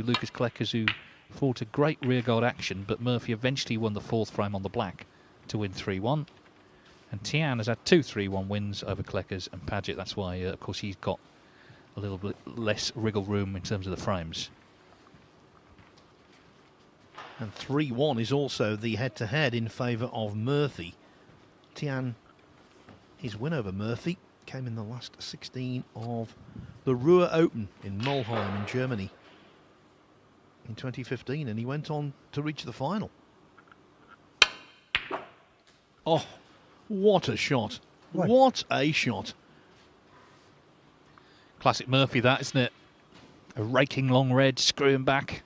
Lucas Kleckers, who fought a great rearguard action, but Murphy eventually won the fourth frame on the black to win 3-1. And Tian has had two 3-1 wins over Kleckers and Paget. That's why, of course, he's got a little bit less wriggle room in terms of the frames. And 3-1 is also the head-to-head in favour of Murphy. Tian, his win over Murphy came in the last 16 of the Ruhr Open in Mulheim in Germany in 2015, and he went on to reach the final. Oh, what a shot. What a shot. Classic Murphy, that, isn't it? A raking long red, screwing back.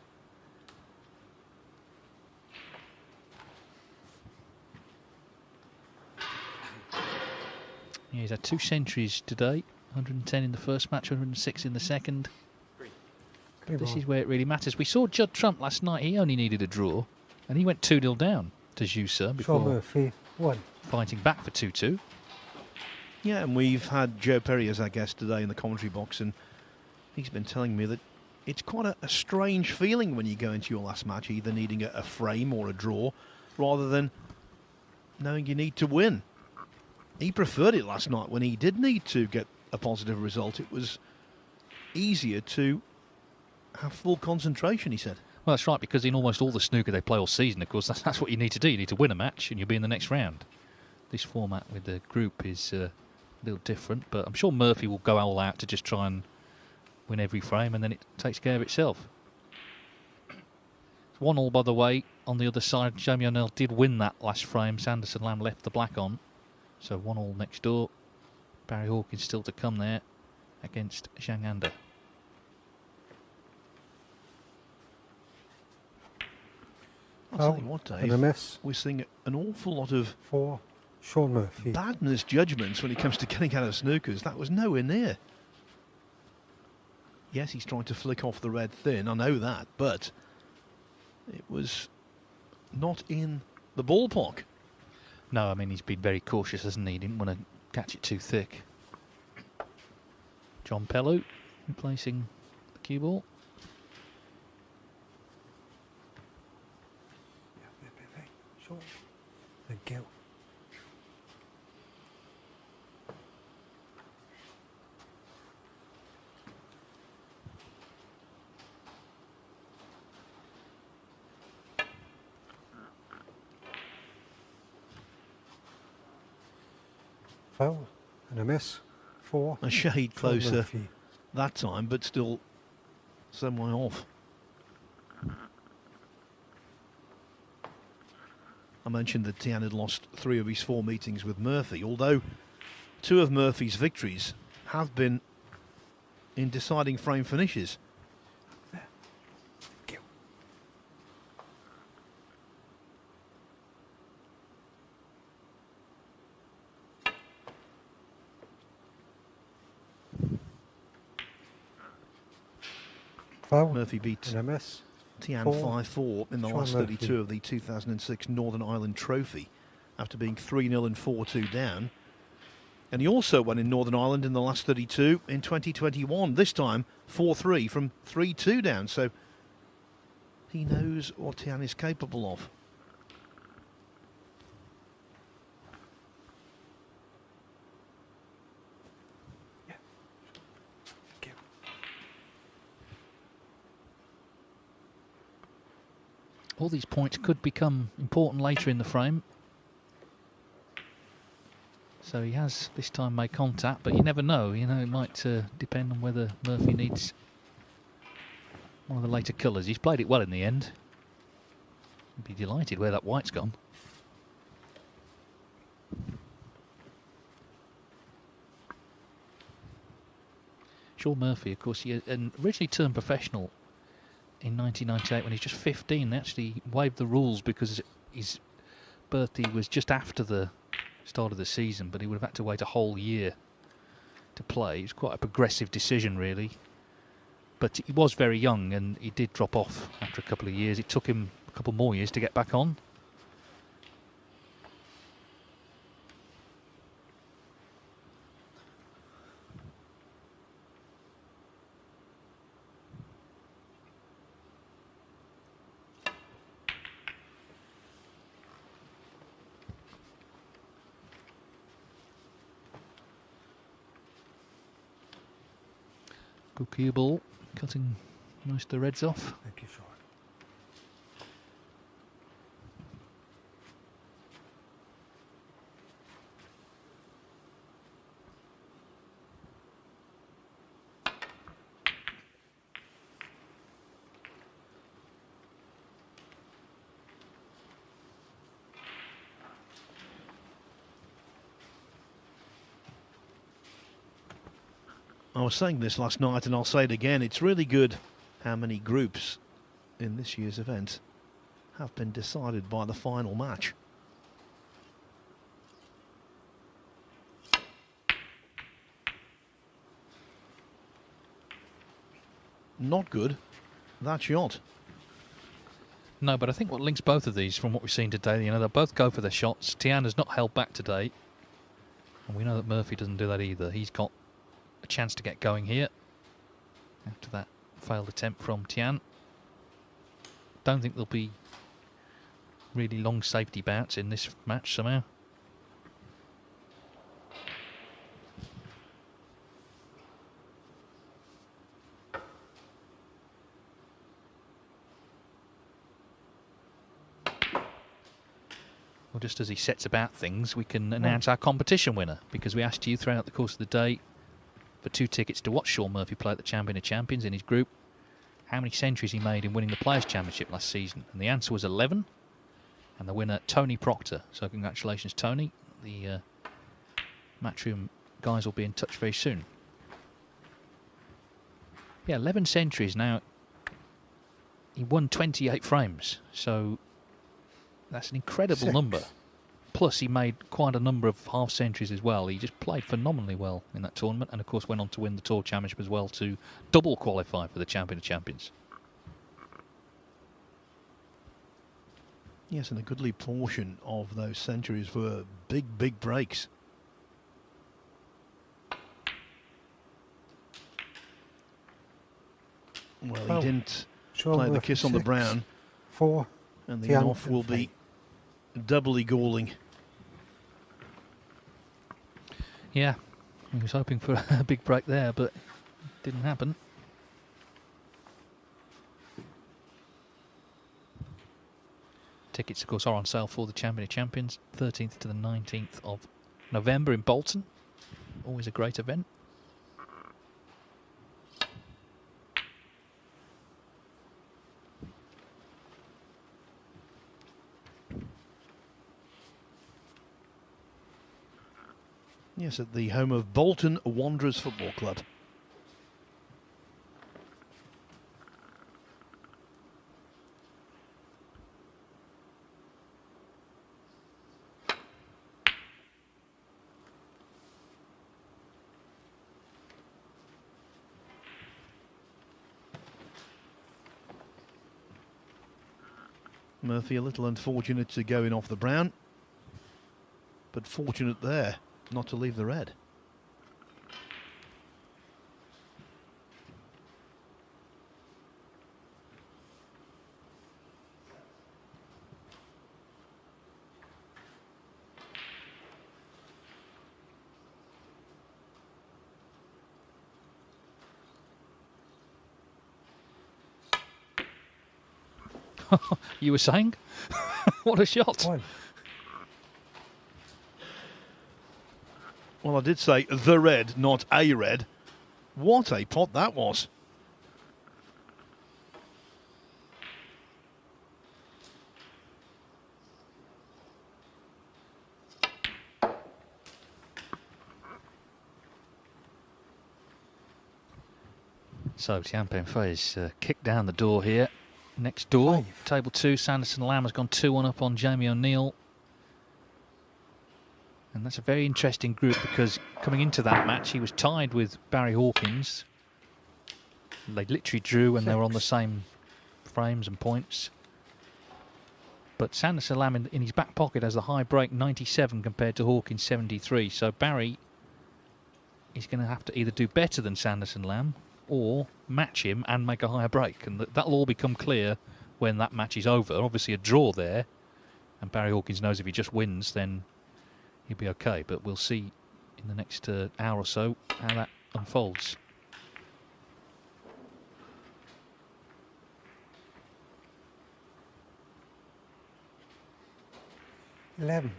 Yeah, he's had 2 centuries today. 110 in the first match, 106 in the second. This is where it really matters. We saw Judd Trump last night. He only needed a draw, and he went 2-0 down to Jussa before Murphy won, fighting back for 2-2. Yeah, and we've had Joe Perry as our guest today in the commentary box, and he's been telling me that it's quite a strange feeling when you go into your last match, either needing a frame or a draw, rather than knowing you need to win. He preferred it last night when he did need to get a positive result. It was easier to have full concentration, he said. Well, that's right, because in almost all the snooker they play all season, of course, that's what you need to do. You need to win a match and you'll be in the next round. This format with the group is a little different, but I'm sure Murphy will go all out to just try and win every frame, and then it takes care of itself. It's 1-1, by the way. On the other side, Jamie O'Neill did win that last frame. Sanderson Lamb left the black on. So 1-1 next door. Barry Hawkins still to come there against Zhang Anda. I'll tell you what, Dave, and a miss. we're seeing an awful lot of For Shaun Murphy. bad misjudgments when it comes to getting out of snookers. That was nowhere near. Yes, he's trying to flick off the red thin, I know that, but it was not in the ballpark. No, I mean, he's been very cautious, hasn't he? He didn't want to catch it too thick. John Pellew replacing the cue ball. Thank you. Foul and a miss for A shade closer Murphy. that time, but still some way off. I mentioned that Tian had lost 3 of his 4 meetings with Murphy, although 2 of Murphy's victories have been in deciding frame finishes. Foul Murphy beat and a miss. Tian for 5-4 in the Shaun last Murphy. 32 of the 2006 Northern Ireland Trophy, after being 3-0 and 4-2 down. And he also won in Northern Ireland in the last 32 in 2021, this time 4-3 from 3-2 down. So he knows what Tian is capable of. All these points could become important later in the frame. So he has this time made contact, but you never know. You know, it might depend on whether Murphy needs one of the later colours. He's played it well in the end. He'd be delighted where that white's gone. Shaun Murphy, of course, he originally turned professional in 1998 when he's just 15. They actually waived the rules because his birthday was just after the start of the season, but he would have had to wait a whole year to play. It was quite a progressive decision, really. But he was very young, and he did drop off after a couple of years. It took him a couple more years to get back on. Good cue ball, cutting most of the reds off. Thank you, Shaun. I was saying this last night and I'll say it again, it's really good how many groups in this year's event have been decided by the final match. Not good, that shot. No, but I think what links both of these, from what we've seen today, they'll both go for their shots. Tian has not held back today, and we know that Murphy doesn't do that either. He's got a chance to get going here after that failed attempt from Tian. Don't think there'll be really long safety bouts in this match somehow. Well, just as he sets about things, we can announce our competition winner, because we asked you throughout the course of the day for 2 tickets to watch Shaun Murphy play at the Champion of Champions in his group, how many centuries he made in winning the Players' Championship last season. And the answer was 11, and the winner, Tony Proctor. So congratulations, Tony. The Matchroom guys will be in touch very soon. Yeah, 11 centuries. Now, he won 28 frames, so that's an incredible number. Plus, he made quite a number of half centuries as well. He just played phenomenally well in that tournament, and of course went on to win the Tour Championship as well to double qualify for the Champion of Champions. Yes, and a goodly portion of those centuries were big breaks. Well, he didn't play the kiss on the brown. 4. And the Tian off will Pengfei. be doubly galling. Yeah, he was hoping for a big break there, but it didn't happen. Tickets, of course, are on sale for the Champion of Champions, 13th to the 19th of November in Bolton. Always a great event. Yes, at the home of Bolton Wanderers Football Club. Murphy a little unfortunate to going off the brown, but fortunate there not to leave the red. You were saying? What a shot. 1. Well, I did say the red, not a red. What a pot that was. So Tian Pengfei has kicked down the door here. Next door, 5. table 2, Sanderson Lamb has gone 2-1 up on Jamie O'Neill. And that's a very interesting group, because coming into that match he was tied with Barry Hawkins. They literally drew and they were on the same frames and points. But Sanderson Lamb in his back pocket has the high break 97 compared to Hawkins 73. So Barry is going to have to either do better than Sanderson Lamb or match him and make a higher break. And that'll all become clear when that match is over. Obviously a draw there, and Barry Hawkins knows if he just wins then he'll be okay. But we'll see in the next hour or so how that unfolds. 11.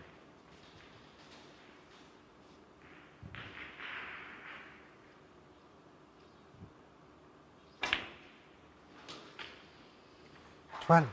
12.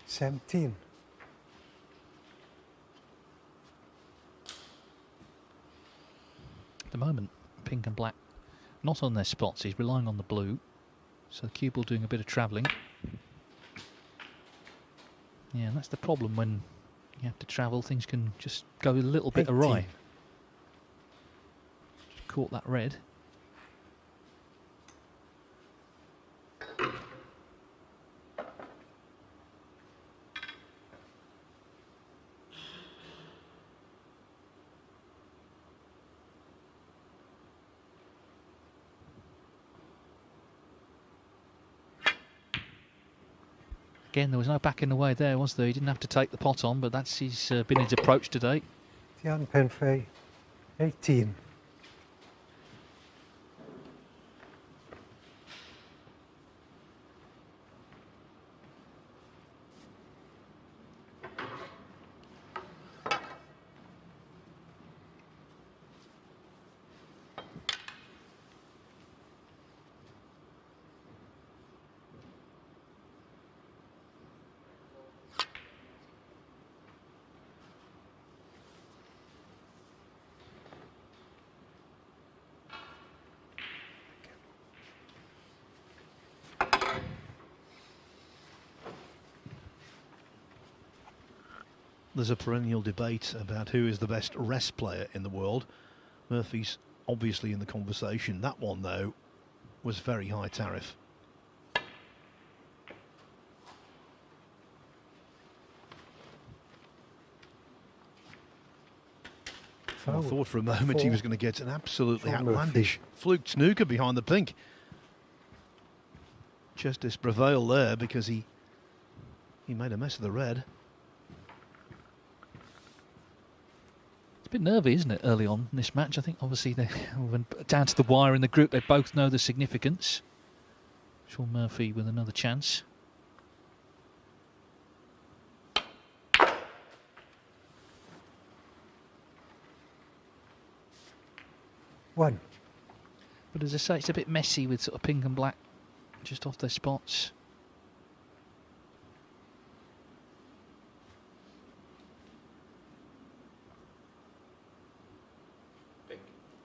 17. At the moment, pink and black not on their spots. He's relying on the blue. So the cue ball doing a bit of travelling. Yeah, and that's the problem when you have to travel. Things can just go a little bit 18. awry. Just caught that red. Again, there was no back in the way there, was there? He didn't have to take the pot on, but that's been his approach today. Tian, Pengfei, 18. There's a perennial debate about who is the best rest player in the world. Murphy's obviously in the conversation. That one, though, was very high tariff. I thought for a moment he was going to get an absolutely Shaun outlandish fluked snooker behind the pink. Justice prevailed there because he made a mess of the red. It's a bit nervy, isn't it, early on in this match? I think obviously they went down to the wire in the group. They both know the significance. Shaun Murphy with another chance. One. But as I say, it's a bit messy with sort of pink and black just off their spots.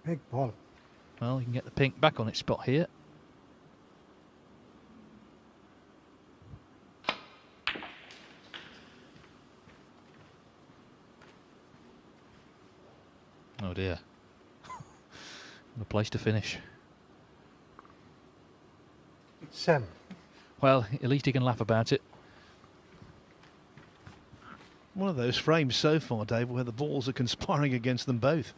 Big ball. Well, you can get the pink back on its spot here. Oh dear. What a place to finish. 7. Well, at least he can laugh about it. One of those frames so far, Dave, where the balls are conspiring against them both.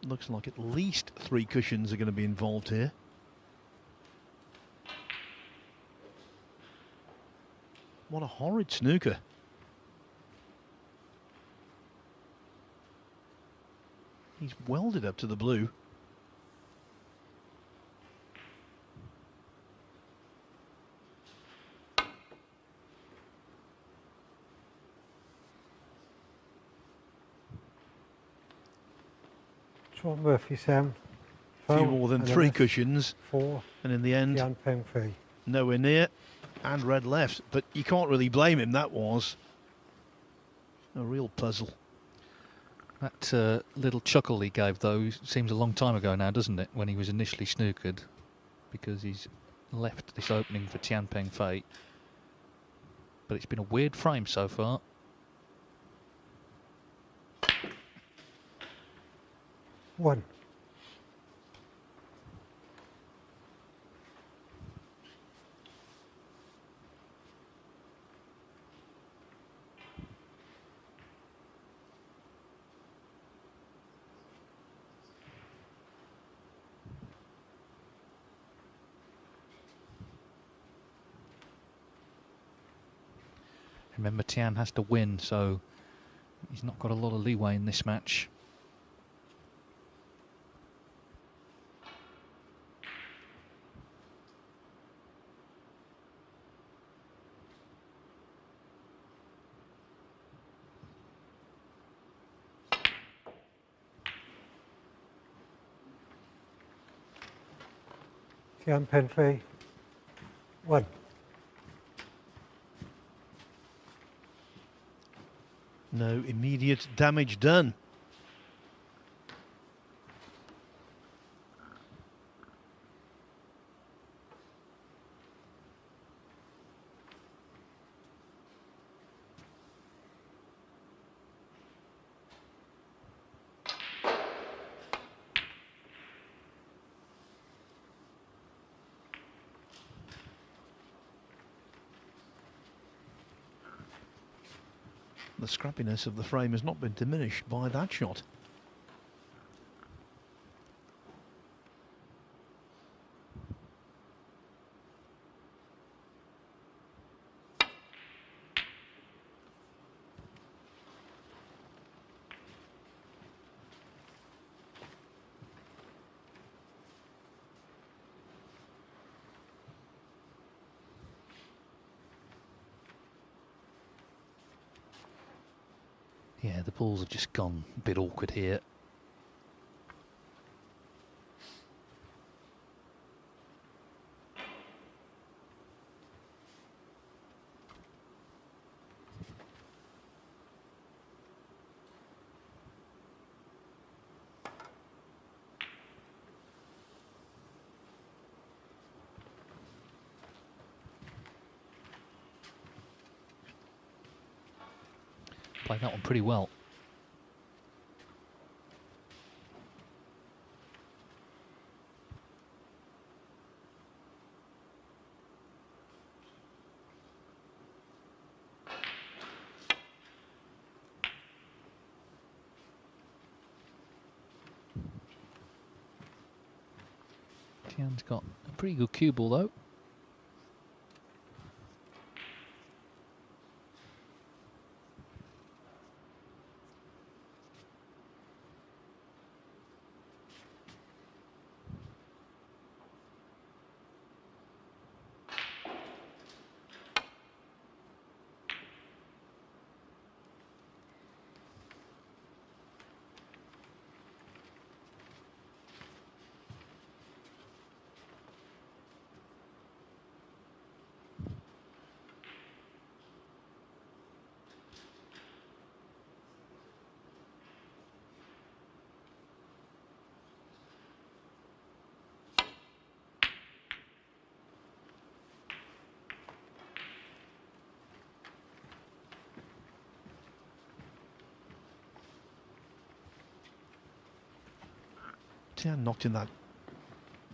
Looks like at least 3 cushions are going to be involved here. What a horrid snooker. He's welded up to the blue. Shaun Murphy, 7. A few Foul, more than and 3 then cushions. 4. And in the end, Tian Pengfei. nowhere near. And red left. But you can't really blame him. That was a real puzzle. That little chuckle he gave, though, seems a long time ago now, doesn't it? When he was initially snookered, because he's left this opening for Tian Pengfei. But it's been a weird frame so far. One. Remember, Tian has to win, so he's not got a lot of leeway in this match. Tian Pengfei. 1. No immediate damage done. The scrappiness of the frame has not been diminished by that shot. Yeah, the balls have just gone a bit awkward here. Played that one pretty well. Tian's got a pretty good cue ball, though. Tian knocked in that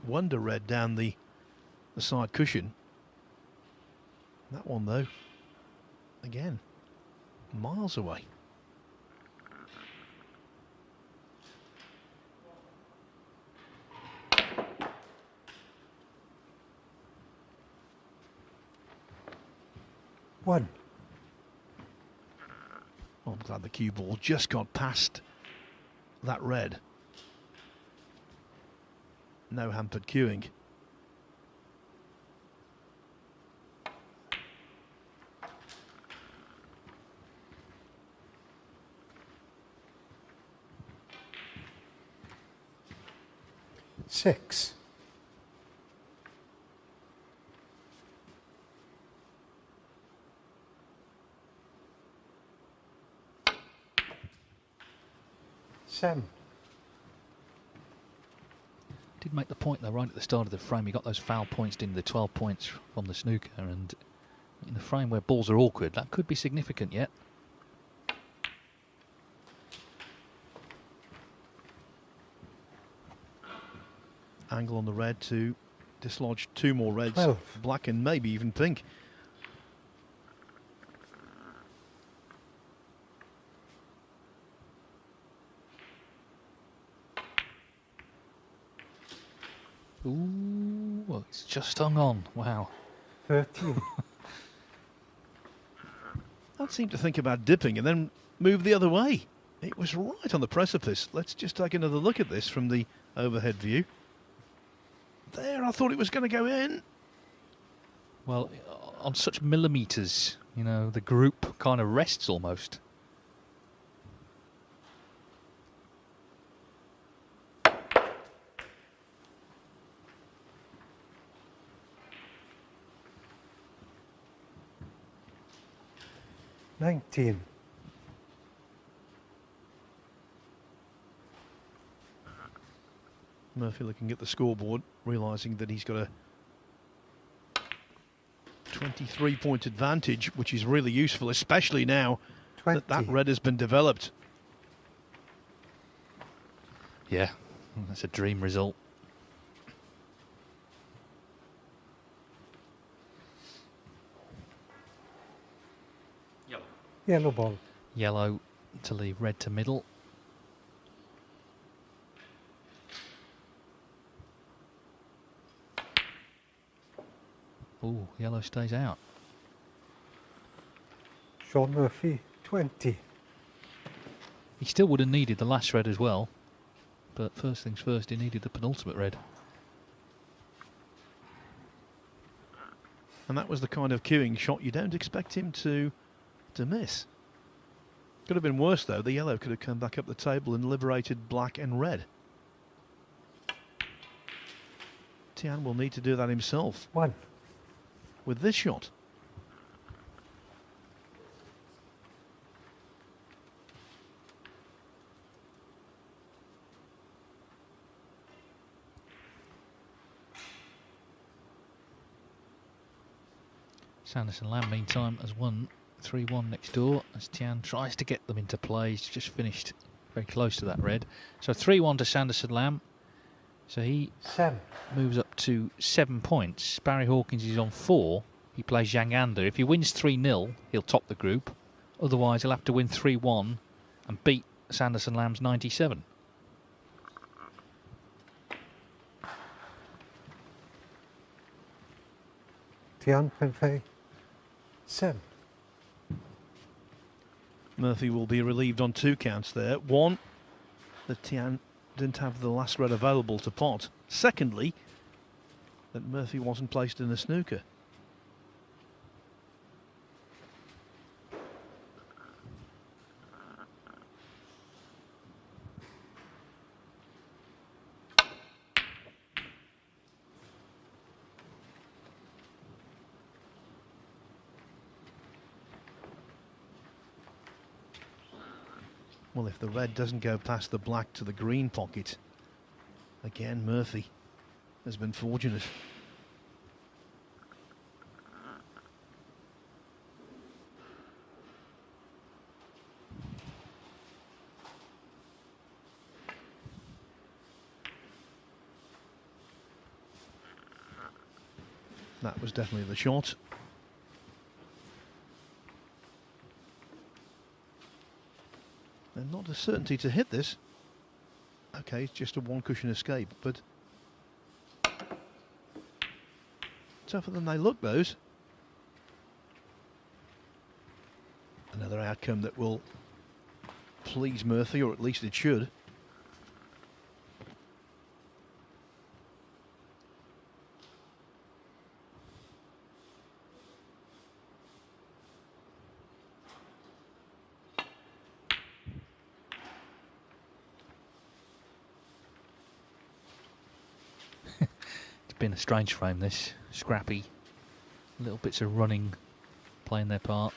wonder red down the side cushion. That one, though, again, miles away. One. Well, I'm glad the cue ball just got past that red. no hampered queuing. Six. Seven. Did make the point though right at the start of the frame. He got those foul points in the 12 points from the snooker, and in the frame where balls are awkward, that could be significant yet. Angle on the red to dislodge 2 more reds, 12. black and maybe even pink. Ooh, well, it's just hung on. Wow. 13. That seemed to think about dipping and then move the other way. It was right on the precipice. Let's just take another look at this from the overhead view. There, I thought it was going to go in. Well, on such millimetres, you know, the group kind of rests almost. Nineteen. Murphy looking at the scoreboard, realising that he's got a 23-point advantage, which is really useful, especially now 20. that red has been developed. Yeah, that's a dream result. Yellow ball. Yellow to leave red to middle. Ooh, yellow stays out. Shaun Murphy. 20. He still would have needed the last red as well, but first things first, he needed the penultimate red. And that was the kind of queuing shot you don't expect him to miss. Could have been worse though. The yellow could have come back up the table and liberated black and red. Tian will need to do that himself 1. with this shot. Sanderson Lamb, meantime, has won 3-1 next door as Tian tries to get them into play. He's just finished very close to that red. So 3-1 to Sanderson Lamb. So he 7. moves up to 7 points. Barry Hawkins is on 4. He plays Zhang Anda. If he wins 3-0, he'll top the group. Otherwise, he'll have to win 3-1 and beat Sanderson Lamb's 97. Tian, Pengfei. 7. Murphy will be relieved on 2 counts there. One, that Tian didn't have the last red available to pot. Secondly, that Murphy wasn't placed in the snooker. Well, if the red doesn't go past the black to the green pocket, again, Murphy has been fortunate. That was definitely the shot. And not a certainty to hit this. Okay, it's just a 1 cushion escape, but tougher than they look, those. Another outcome that will please Murphy, or at least it should. been a strange frame, this. Scrappy. Little bits of running playing their part.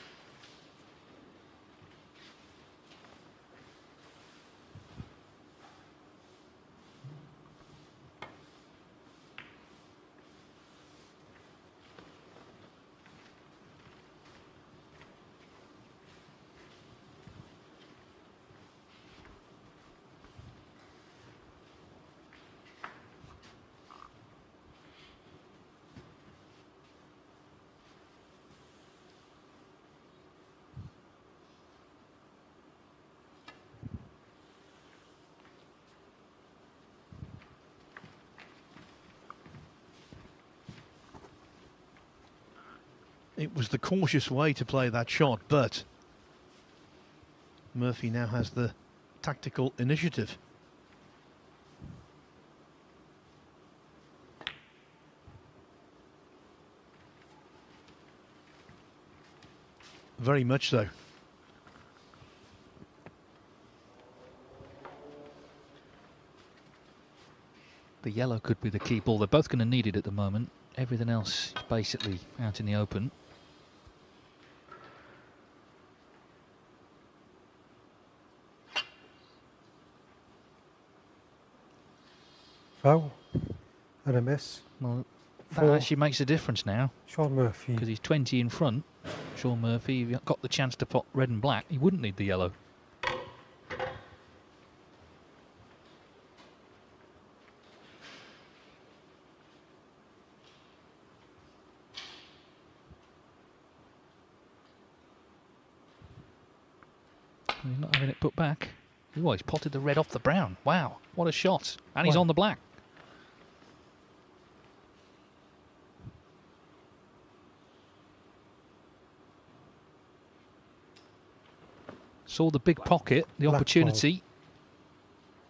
It was the cautious way to play that shot, but Murphy now has the tactical initiative. Very much so. The yellow could be the key ball. They're both going to need it at the moment. Everything else is basically out in the open. Foul and a miss. Well, that Four. actually makes a difference now, Shaun Murphy. because he's 20 in front. Shaun Murphy, if he got the chance to pot red and black, he wouldn't need the yellow. He's not having it put back. Oh, he's potted the red off the brown. Wow, what a shot. And he's Wow. on the black. Saw the big pocket, the Black opportunity,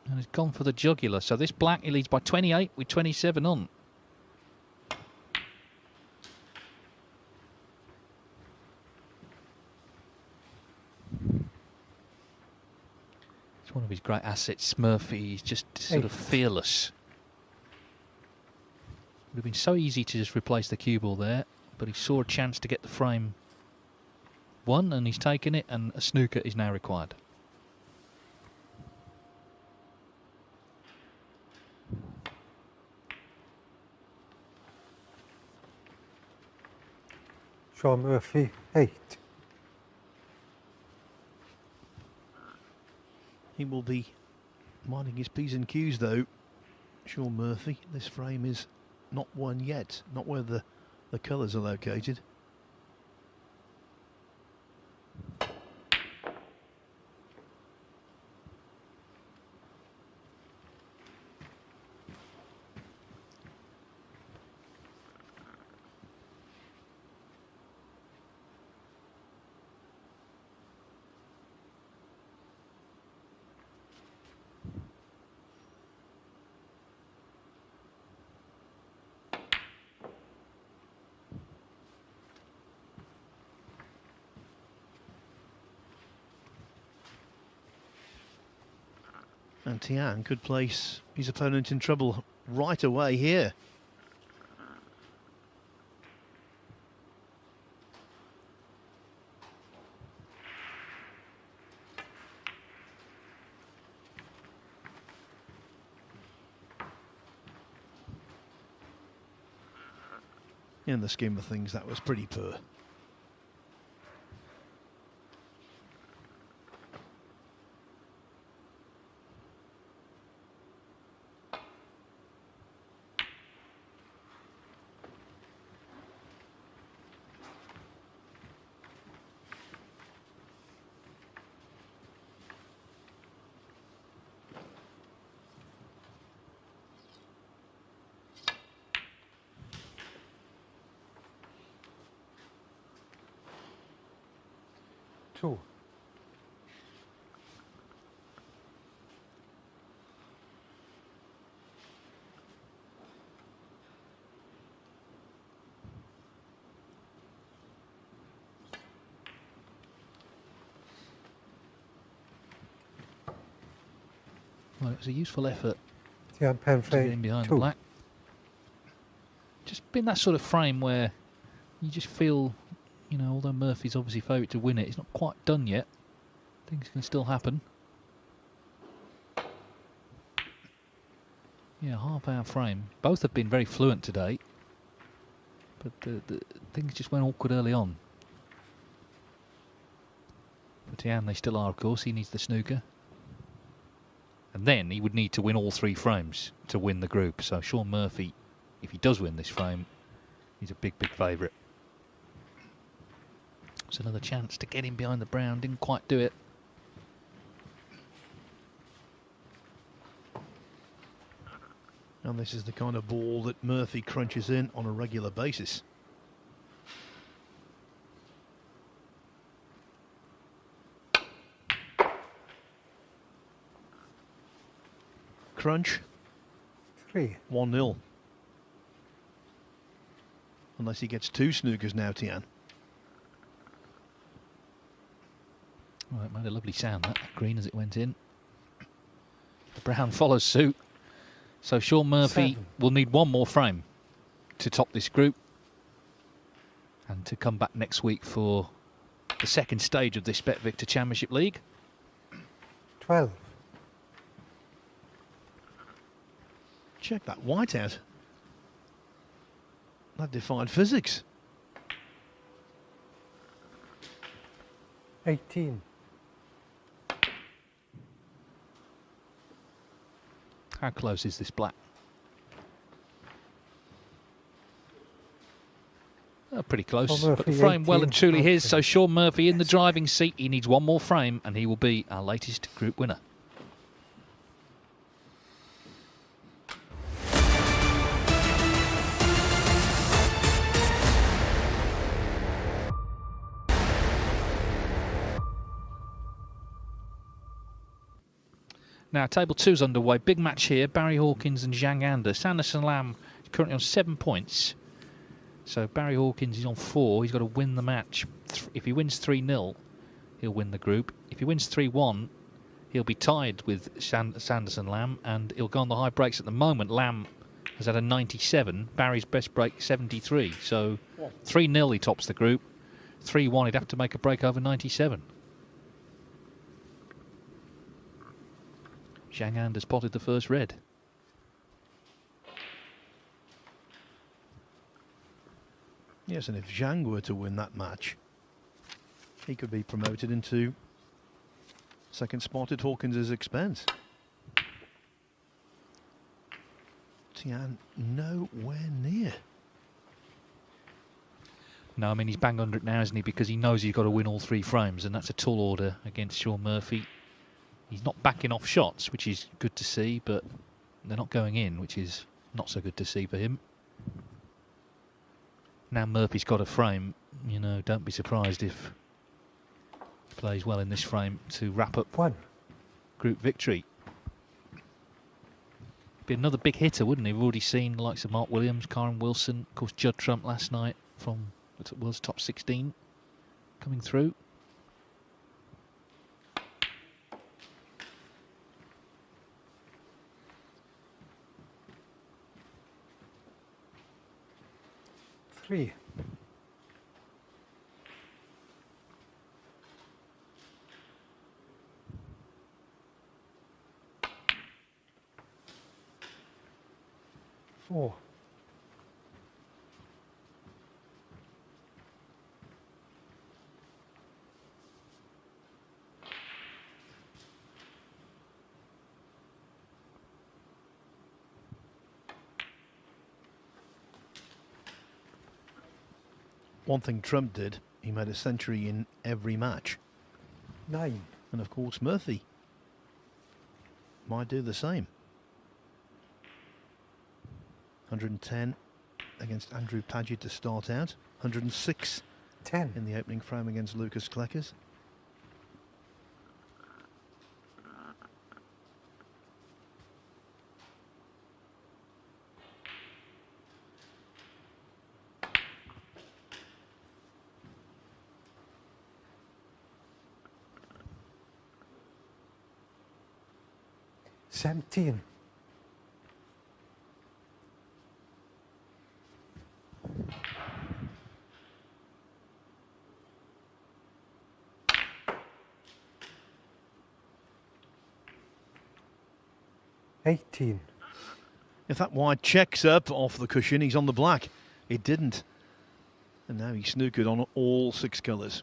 and has gone for the jugular. So this black, he leads by 28 with 27 on. It's one of his great assets, Murphy. He's just sort of fearless. Would have been so easy to just replace the cue ball there, but he saw a chance to get the frame won, and he's taken it, and a snooker is now required. Shaun Murphy, 8. He will be minding his P's and Q's though. Shaun Murphy, this frame is not won yet, not where the colours are located. And Tian could place his opponent in trouble right away here. In the scheme of things, that was pretty poor. Two. Well, it was a useful effort Tian to get in Pengfei, behind the 2. black. been that sort of frame where you just feel, you know, although Murphy's obviously favourite to win it, it's not quite done yet. Things can still happen. Yeah, half-hour frame. Both have been very fluent today, but the things just went awkward early on. For Tian, they still are, of course. He needs the snooker. And then he would need to win all 3 frames to win the group. So Shaun Murphy, if he does win this frame, he's a big, big favourite. It's another chance to get him behind the brown. Didn't quite do it. And this is the kind of ball that Murphy crunches in on a regular basis. Crunch. 3. 1-0. Unless he gets 2 snookers now, Tian. Well, it made a lovely sound, that green, as it went in. The brown follows suit. So Shaun Murphy 7. will need 1 more frame to top this group and to come back next week for the second stage of this Bet Victor Championship League. 12. Check that white out. That defied physics. 18. How close is this black? Pretty close, Shaun but the Murphy, frame well and 18. truly his. Okay. So Shaun Murphy in the driving seat. He needs 1 more frame and he will be our latest group winner. Now, table 2's underway. Big match here. Barry Hawkins and Zhang Anda. Sanderson Lam is currently on 7 points. So Barry Hawkins is on 4. He's got to win the match. If he wins 3-0, he'll win the group. If he wins 3-1, he'll be tied with Sanderson Lam, and he'll go on the high breaks. At the moment, Lam has had a 97. Barry's best break, 73. So 3-0, he tops the group. 3-1, he'd have to make a break over 97. Zhang Anda spotted the first red. Yes, and if Zhang were to win that match, he could be promoted into second spot at Hawkins' expense. Tian nowhere near. No, I mean, he's bang under it now, isn't he? Because he knows he's got to win all 3 frames, and that's a tall order against Shaun Murphy. He's not backing off shots, which is good to see, but they're not going in, which is not so good to see for him. Now Murphy's got a frame, you know, don't be surprised if he plays well in this frame to wrap up 1. group victory. Be another big hitter, wouldn't he? We've already seen the likes of Mark Williams, Karen Wilson, of course Judd Trump last night from the world's top 16 coming through. Three. 4. 1 thing Trump did, he made a century in every match. 9. And of course Murphy might do the same. 110 against Andrew Paget to start out. 106 10. in the opening frame against Lucas Kleckers. 18. If that white checks up off the cushion, he's on the black. It didn't. And now he's snookered on all 6 colours.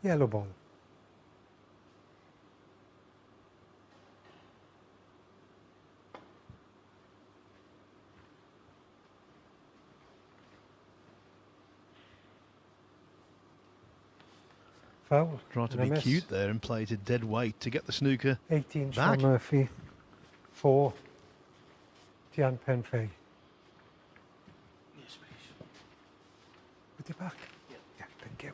Yellow ball. Foul. Tried to and a be miss. cute there and play it at dead weight to get the snooker 18, back. Shaun Murphy. 4, Tian Pengfei. Yes, please. With your back? Yeah, thank you.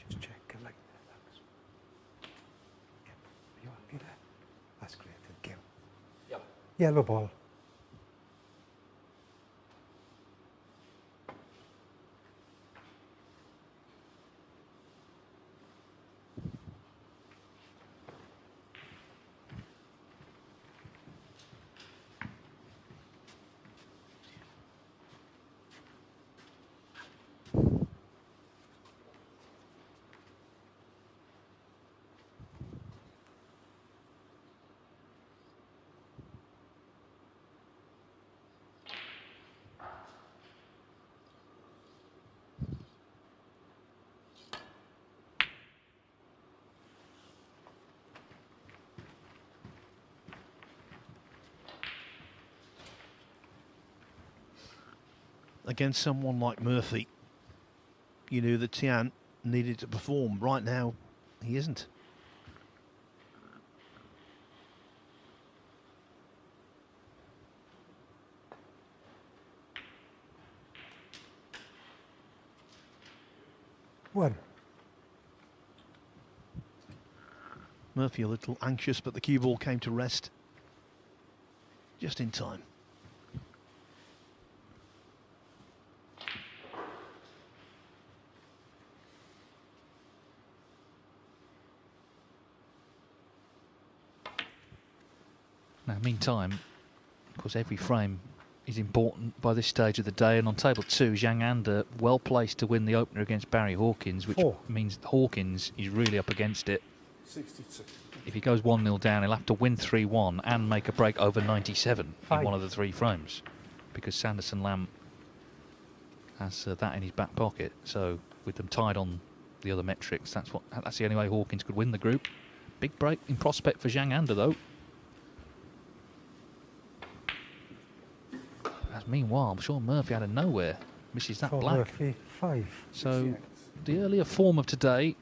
Just check it like that. Yeah, you happy there? That's great, thank you. Yellow. Yellow ball. Against someone like Murphy, you knew that Tian needed to perform. Right now, he isn't. One. Murphy a little anxious, but the cue ball came to rest just in time. Now, meantime, of course, every frame is important by this stage of the day. And on table 2, Zhang Anda well placed to win the opener against Barry Hawkins, which 4. means Hawkins is really up against it. 62. If he goes 1-0 down, he'll have to win 3-1 and make a break over 97 5. in one of the 3 frames, because Sanderson Lamb has that in his back pocket. So with them tied on the other metrics, that's the only way Hawkins could win the group. Big break in prospect for Zhang Anda, though. As meanwhile, I'm sure Murphy out of nowhere misses that Shaun black. Murphy. 5. So the earlier form of today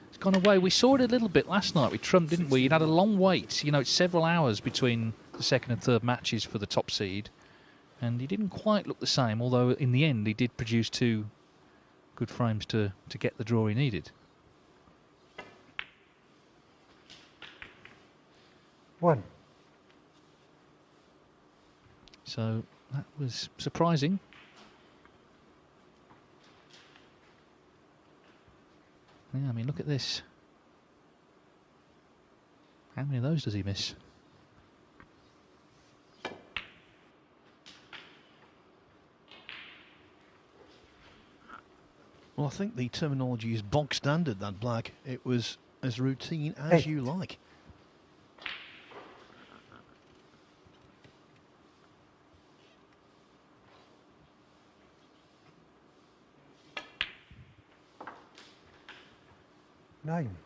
has gone away. We saw it a little bit last night with Trump, didn't we? He'd had a long wait. You know, it's several hours between the second and third matches for the top seed. And he didn't quite look the same, although in the end he did produce 2 good frames to get the draw he needed. 1. So that was surprising. Yeah, I mean, look at this. How many of those does he miss? Well, I think the terminology is bog standard, that black. It was as routine as 8. you like. Nine.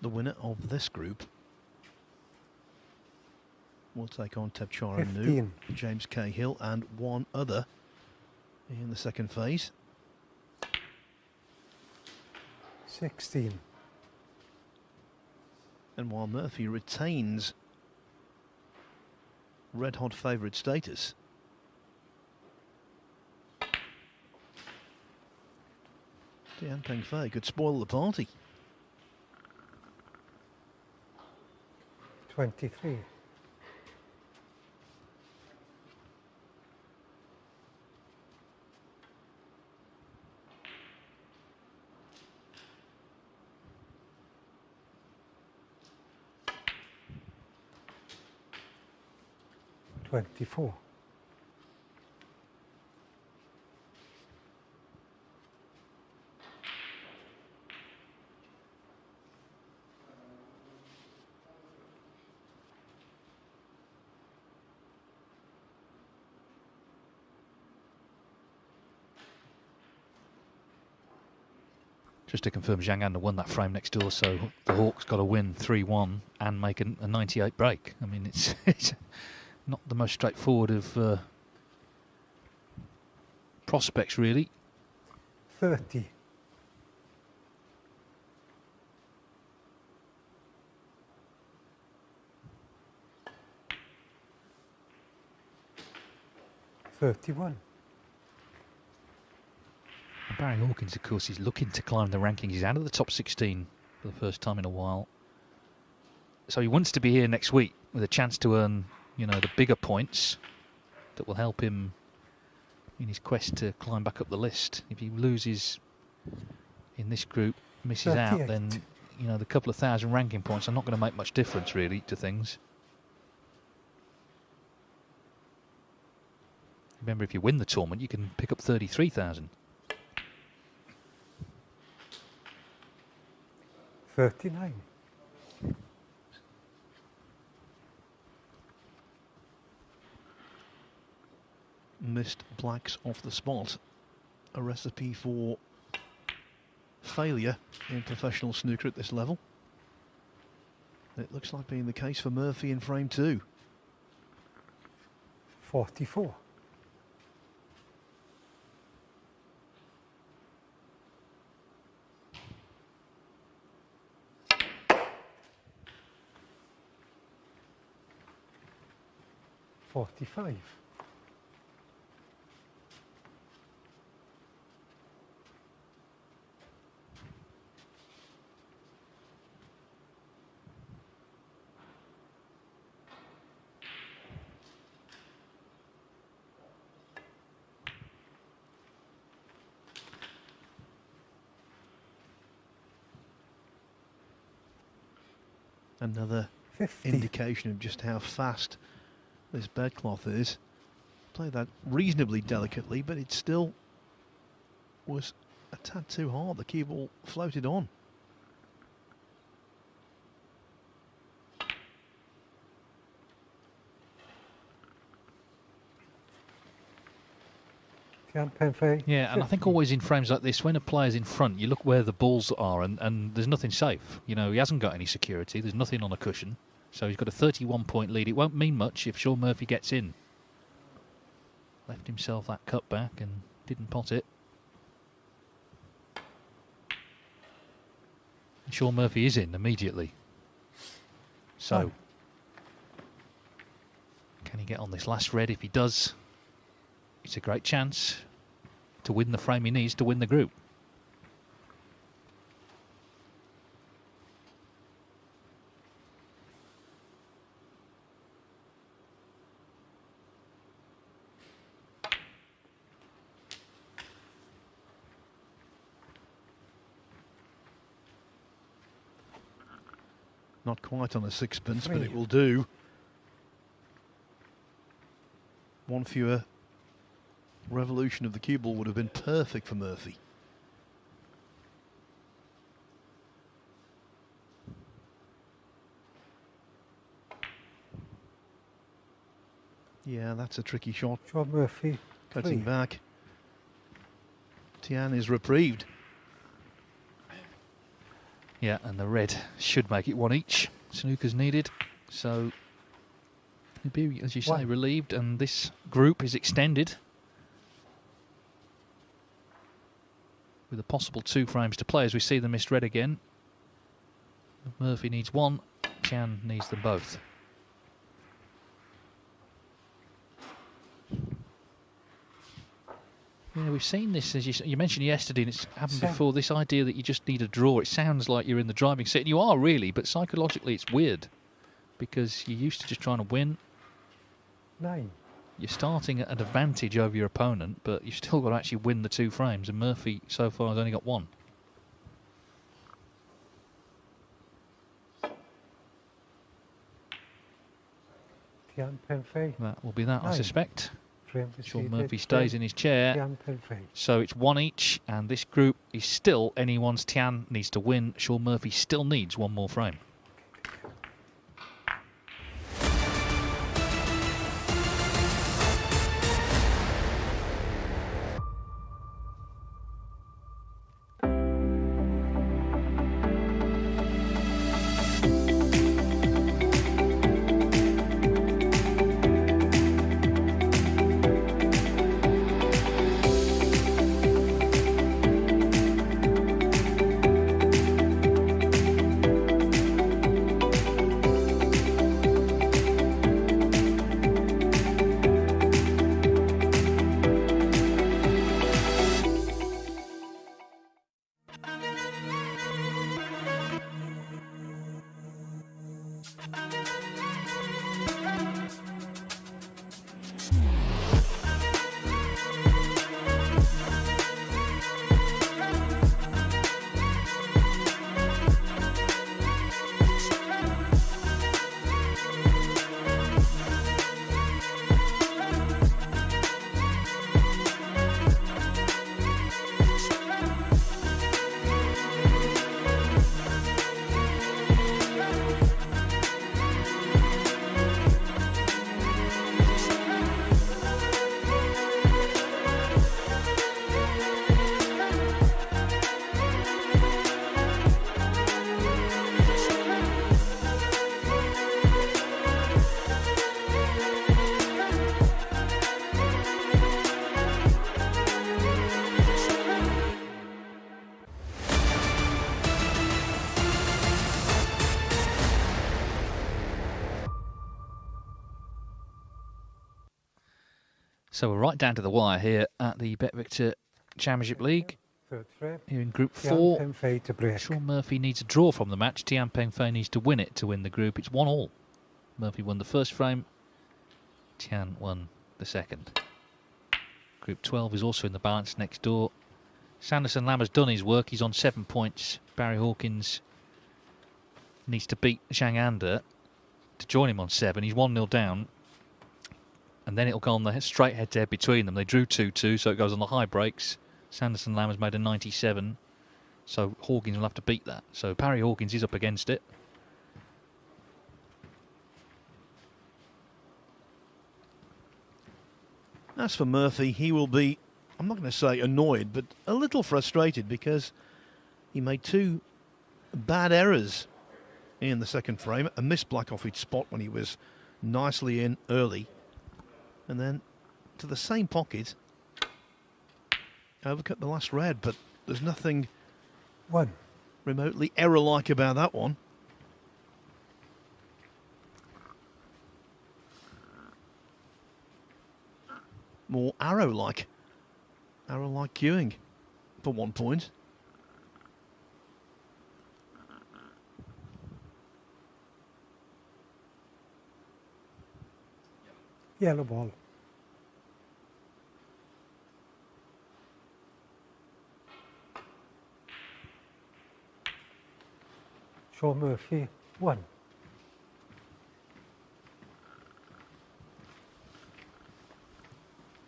the winner of this group will take on Tepchara Nu, 15. James Cahill, and one other in the second phase. 16. And while Murphy retains red-hot favourite status, Tian Pengfei could spoil the party. 23. 24. Just to confirm, Zhang Anda won that frame next door, so the Hawk's got to win 3-1 and make a 98 break. I mean, it's not the most straightforward of prospects, really. 30. 31. Barry Hawkins, of course, is looking to climb the rankings. He's out of the top 16 for the first time in a while. So he wants to be here next week with a chance to earn, you know, the bigger points that will help him in his quest to climb back up the list. If he loses in this group, misses 38. out, then, you know, the couple of thousand ranking points are not going to make much difference, really, to things. Remember, if you win the tournament, you can pick up 33,000. 39. Missed blacks off the spot. A recipe for failure in professional snooker at this level. It looks like being the case for Murphy in frame 2. 44. 45. Another 50. indication of just how fast this bedcloth is. Played that reasonably delicately, but it still was a tad too hard. The cue ball floated on. Tian Pengfei. Yeah, and I think 50. always in frames like this, when a player's in front, you look where the balls are, and there's nothing safe. You know, he hasn't got any security. There's nothing on a cushion. So he's got a 31-point lead. It won't mean much if Shaun Murphy gets in. Left himself that cut back and didn't pot it. And Shaun Murphy is in immediately. So, can he get on this last red? If he does, it's a great chance to win the frame he needs to win the group. Not quite on a sixpence, but 3. it will do. One fewer revolution of the cue ball would have been perfect for Murphy. Yeah, that's a tricky shot. Shaun Murphy. Cutting 3. back. Tian is reprieved. Yeah, and the red should make it one each. Snooker's needed, so he'll be, as you say, relieved, and this group is extended with a possible 2 frames to play as we see the missed red again. Murphy needs one, Tian needs them both. Yeah, we've seen this, as you mentioned yesterday, and it's happened before, this idea that you just need a draw. It sounds like you're in the driving seat, and you are really, but psychologically it's weird because you're used to just trying to win. 9. You're starting at an advantage over your opponent, but you've still got to actually win the 2 frames, and Murphy so far has only got 1. Tian Pengfei. That will be that, 9. I suspect. Shaun Murphy Tian stays in his chair. Pengfei. So it's 1 each, and this group is still anyone's. Tian needs to win. Shaun Murphy still needs 1 more frame. So we're right down to the wire here at the BetVictor Championship League. Third frame. Here in Group Tian 4, Pengfei to break. Shaun Murphy needs a draw from the match. Tian Pengfei needs to win it to win the group. It's 1-1. Murphy won the first frame. Tian won the second. Group 12 is also in the balance next door. Sanderson Lam has done his work. He's on 7 points. Barry Hawkins needs to beat Zhang Anda to join him on 7. He's 1-0 down. And then it'll go on the straight head-to-head between them. They drew 2-2, so it goes on the high breaks. Sanderson Lam has made a 97, so Hawkins will have to beat that. So Barry Hawkins is up against it. As for Murphy, he will be, I'm not going to say annoyed, but a little frustrated because he made 2 bad errors in the second frame. A missed black off his spot when he was nicely in early. And then to the same pocket, overcut the last red, but there's nothing 1. remotely error-like about that one. More arrow-like queuing for 1 point. Yellow ball. Shaun Murphy 1.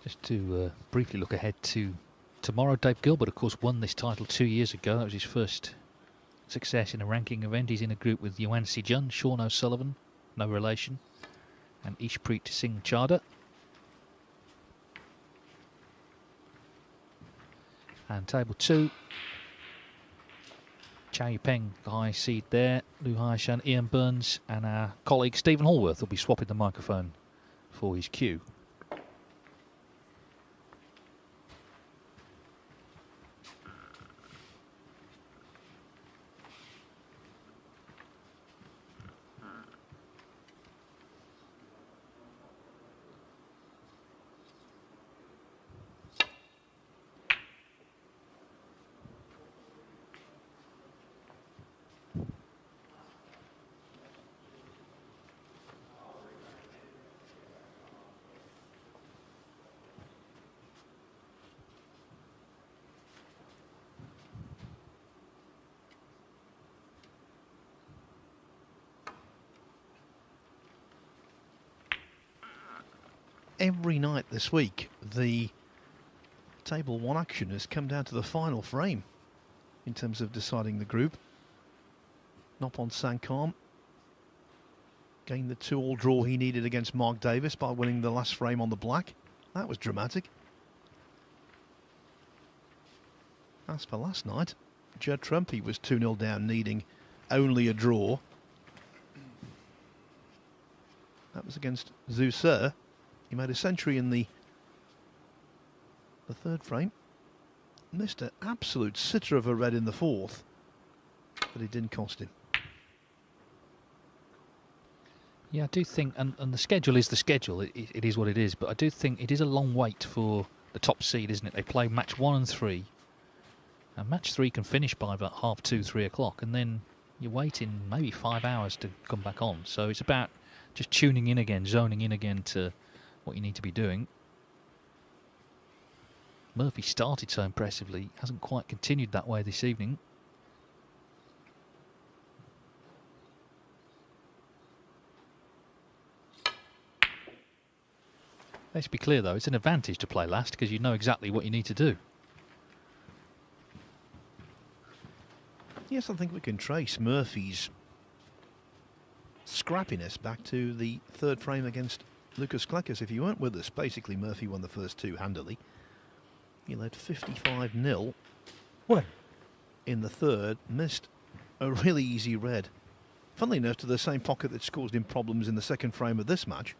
Just to briefly look ahead to tomorrow, Dave Gilbert, of course, won this title 2 years ago. That was his first success in a ranking event. He's in a group with Yuan Sijun, Sean O'Sullivan, no relation, and Ishpreet Singh Chadha. And table 2, Chow Peng, the high seed there. Lu Haishan, Ian Burns, and our colleague Stephen Hallworth will be swapping the microphone for his cue. Every night this week, the table one action has come down to the final frame in terms of deciding the group. Nopon Sankam gained the 2-all draw he needed against Mark Davis by winning the last frame on the black. That was dramatic. As for last night, Judd Trumpy was 2-0 down, needing only a draw. That was against Zhu Se. He made a century in the third frame. Missed an absolute sitter of a red in the fourth, but it didn't cost him. Yeah, I do think, and the schedule is the schedule, it is what it is, but I do think it is a long wait for the top seed, isn't it? They play match 1 and 3, and match 3 can finish by about 2:30, 3 o'clock, and then you're waiting maybe 5 hours to come back on. So it's about just tuning in again, zoning in again to what you need to be doing. Murphy started so impressively, hasn't quite continued that way this evening. Let's be clear though, it's an advantage to play last because you know exactly what you need to do. Yes, I think we can trace Murphy's scrappiness back to the third frame against Lucas Kleckers. If you weren't with us, basically Murphy won the first two handily. He led 55-0 in the third, missed a really easy red. Funnily enough, to the same pocket that's caused him problems in the second frame of this match.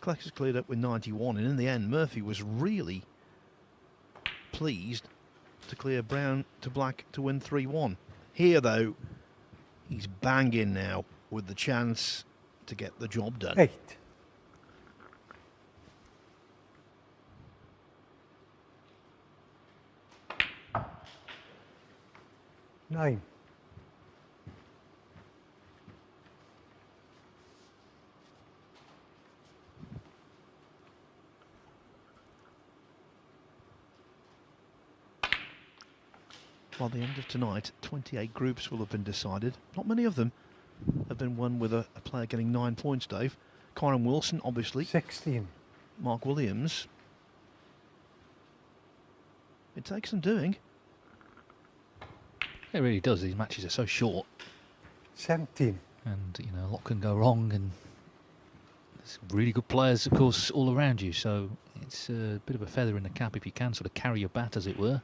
Kleckers cleared up with 91, and in the end Murphy was really pleased to clear brown to black to win 3-1. Here though, he's banging now with the chance to get the job done. 8. 9. By the end of tonight, 28 groups will have been decided. Not many of them have been won with a player getting 9 points, Dave. Kyron Wilson, obviously. 16. Mark Williams. It takes some doing. It really does. These matches are so short. 17. And, you know, a lot can go wrong. And there's really good players, of course, all around you. So it's a bit of a feather in the cap if you can sort of carry your bat, as it were.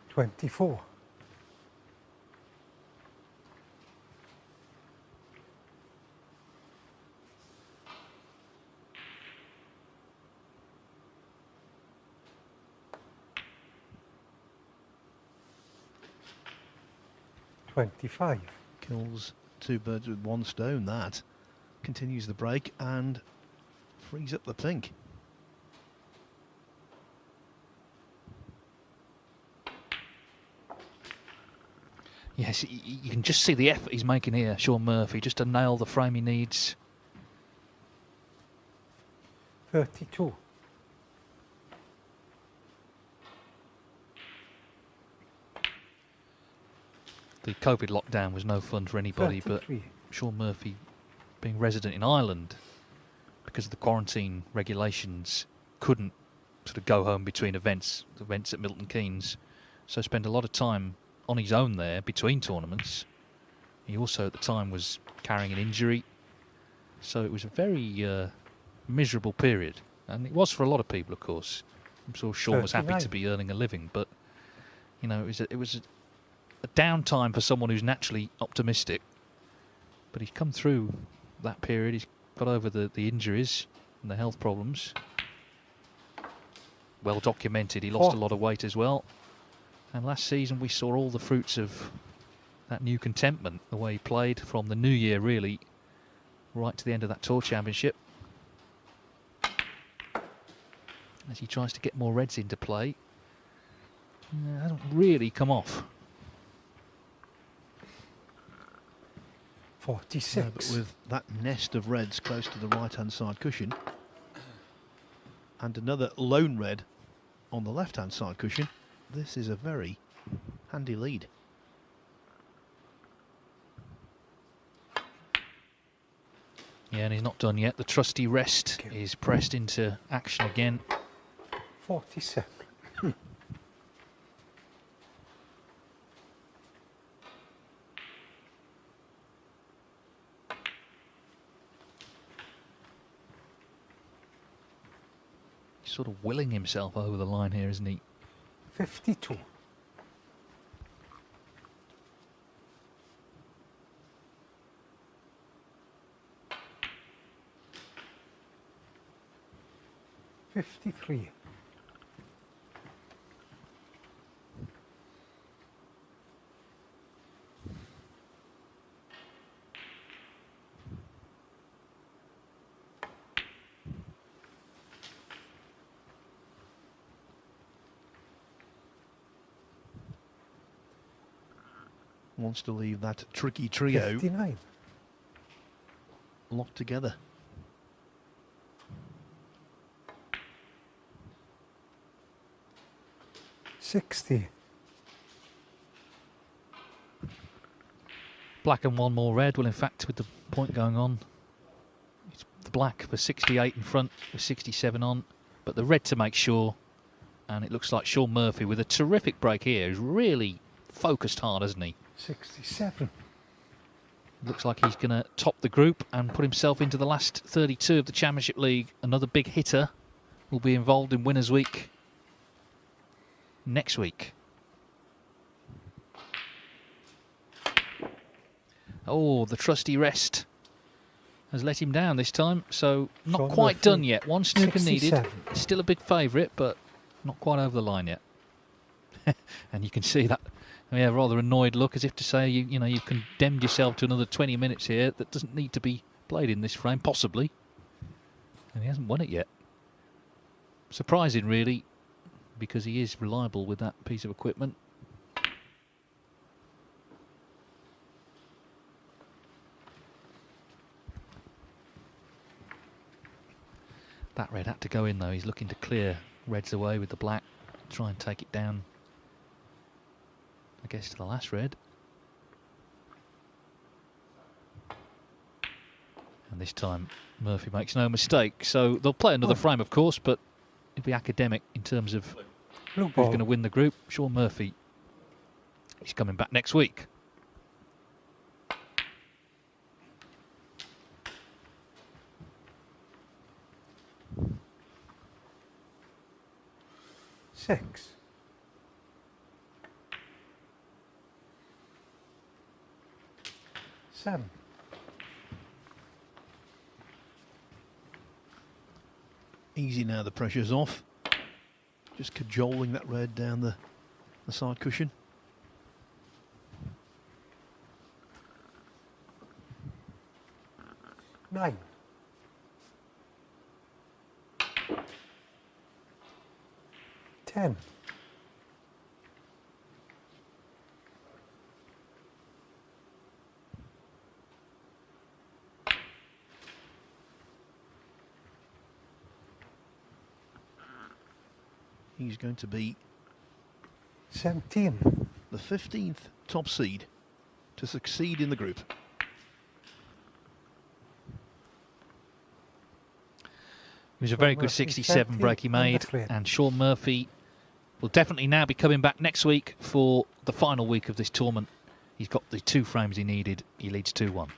Twenty-four. 25. Kills two birds with one stone, that. Continues the break and frees up the pink. Yes, you can just see the effort he's making here, Shaun Murphy, just to nail the frame he needs. 32. The COVID lockdown was no fun for anybody, 33. but Shaun Murphy, being resident in Ireland, because of the quarantine regulations, couldn't sort of go home between events at Milton Keynes, so spent a lot of time on his own there between tournaments. He also at the time was carrying an injury, so it was a very miserable period, and it was for a lot of people, of course. I'm sure Shaun was happy to be earning a living, but you know, it was a downtime for someone who's naturally optimistic. But he's come through that period. He's got over the injuries and the health problems. Well documented. He lost a lot of weight as well. And last season we saw all the fruits of that new contentment, the way he played from the new year, really, right to the end of that Tour Championship. As he tries to get more reds into play, it hasn't really come off. 46. Yeah, but with that nest of reds close to the right-hand side cushion, and another lone red on the left-hand side cushion, this is a very handy lead. Yeah, and he's not done yet. The trusty rest is pressed into action again. 47. He's sort of willing himself over the line here, isn't he? 52. $53. Wants to leave that tricky trio 59. locked together. $60. Black and one more red. Well, in fact, with the point going on, it's the black for 68 in front with 67 on, but the red to make sure. And it looks like Shaun Murphy with a terrific break here. He's really focused hard, hasn't he? 67. Looks like he's going to top the group and put himself into the last 32 of the Championship League. Another big hitter will be involved in Winners' Week next week. Oh, the trusty rest has let him down this time, so not Shaun quite Murphy, done yet. One snooker needed. 67. Still a big favourite, but not quite over the line yet. And you can see that, yeah, rather annoyed look, as if to say, you know, you've condemned yourself to another 20 minutes here that doesn't need to be played in this frame, possibly. And he hasn't won it yet. Surprising, really, because he is reliable with that piece of equipment. That red had to go in, though. He's looking to clear reds away with the black, try and take it down, I guess, to the last red. And this time Murphy makes no mistake. So they'll play another frame, of course, but it'll be academic in terms of who's going to win the group. Shaun Murphy, he's coming back next week. Six. Seven. Easy now, the pressure's off. Just cajoling that red down the side cushion. Nine. Ten. He's going to be 17. the 15th top seed to succeed in the group. was a very good 67 break he made, and Shaun Murphy will definitely now be coming back next week for the final week of this tournament. He's got the 2 frames he needed. He leads 2-1.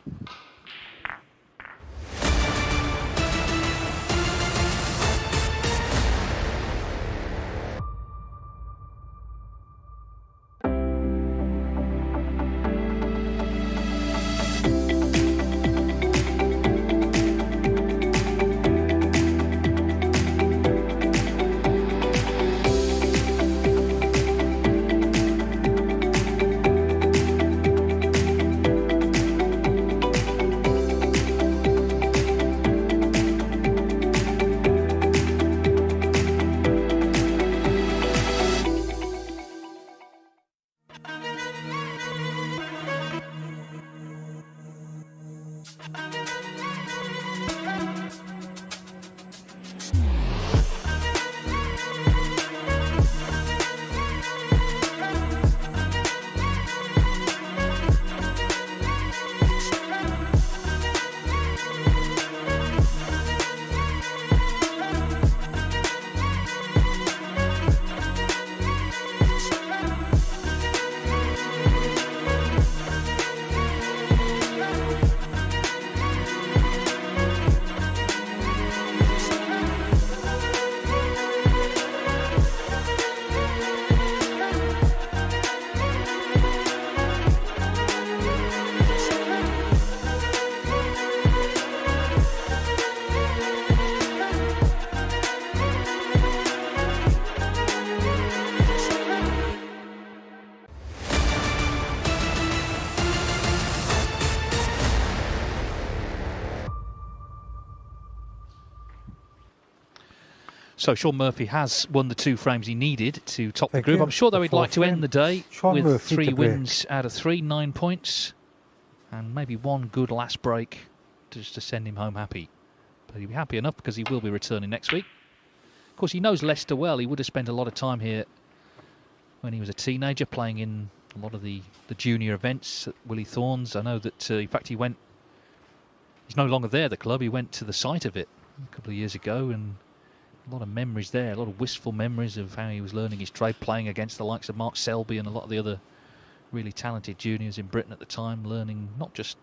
So Shaun Murphy has won the 2 frames he needed to top the group. I'm sure, though, he'd like to end the day with 3 wins out of 3, 9 points, and maybe 1 good last break just to send him home happy. But he'll be happy enough because he will be returning next week. Of course, he knows Leicester well. He would have spent a lot of time here when he was a teenager, playing in a lot of the junior events at Willie Thorne's. I know that, in fact, he's no longer there, the club. He went to the site of it a couple of years ago, and a lot of memories there, a lot of wistful memories of how he was learning his trade, playing against the likes of Mark Selby and a lot of the other really talented juniors in Britain at the time, learning not just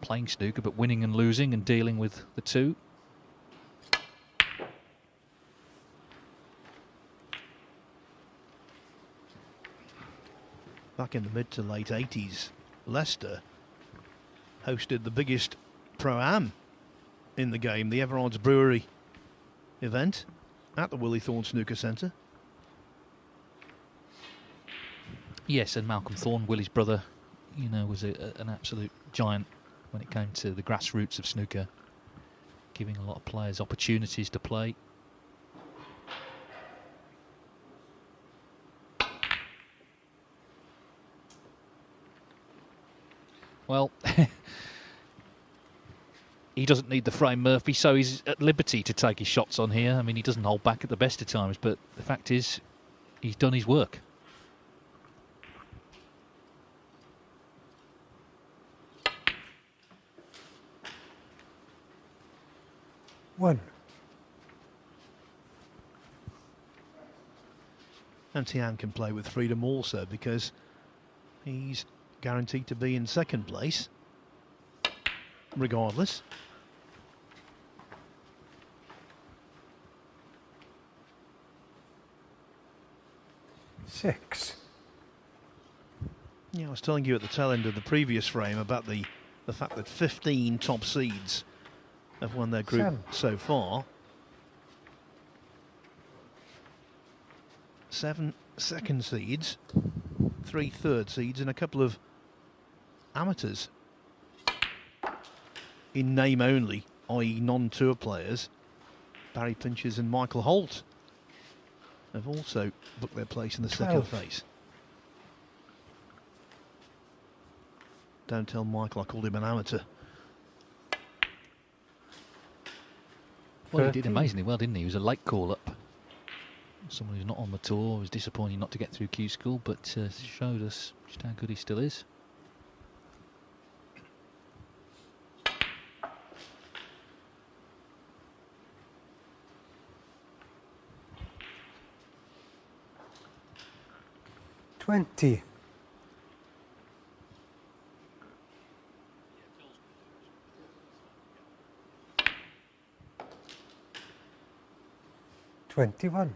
playing snooker, but winning and losing and dealing with the 2. Back in the mid to late 80s, Leicester hosted the biggest Pro-Am in the game, the Everard's Brewery event at the Willie Thorne Snooker Centre. Yes, and Malcolm Thorne, Willie's brother, was an absolute giant when it came to the grassroots of snooker, giving a lot of players opportunities to play. Well, he doesn't need the frame, Murphy, so he's at liberty to take his shots on here. I mean, he doesn't hold back at the best of times, but the fact is, he's done his work. One. And Tian can play with freedom also because he's guaranteed to be in second place regardless. Six. Yeah, I was telling you at the tail end of the previous frame about the fact that 15 top seeds have won their group so far. 7 second seeds, 3 third seeds, and a couple of amateurs in name only, i.e. non-tour players. Barry Pinches and Michael Holt have also booked their place in the second phase. Don't tell Michael I called him an amateur. Well, he did amazingly well, didn't he? He was a late call-up. Someone who's not on the tour, was disappointed not to get through Q School, but showed us just how good he still is. 20. $21.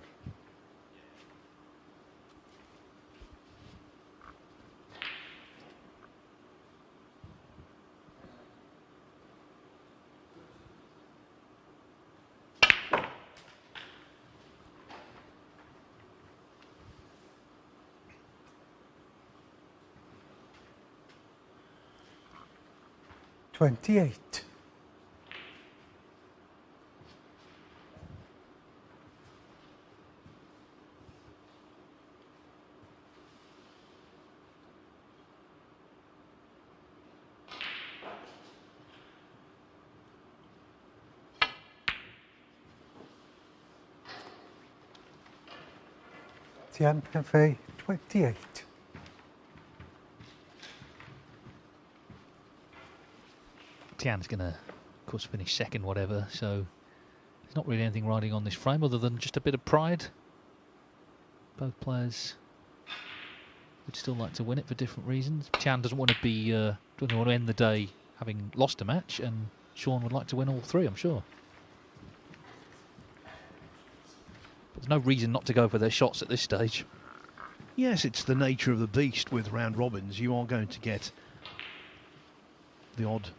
$28. Tian, Pengfei, 28. Tian's going to, of course, finish second, whatever, so there's not really anything riding on this frame other than just a bit of pride. Both players would still like to win it for different reasons. Tian doesn't want to be, doesn't want to end the day having lost a match, and Shaun would like to win all three, I'm sure. But there's no reason not to go for their shots at this stage. Yes, it's the nature of the beast with round robins. You are going to get the odd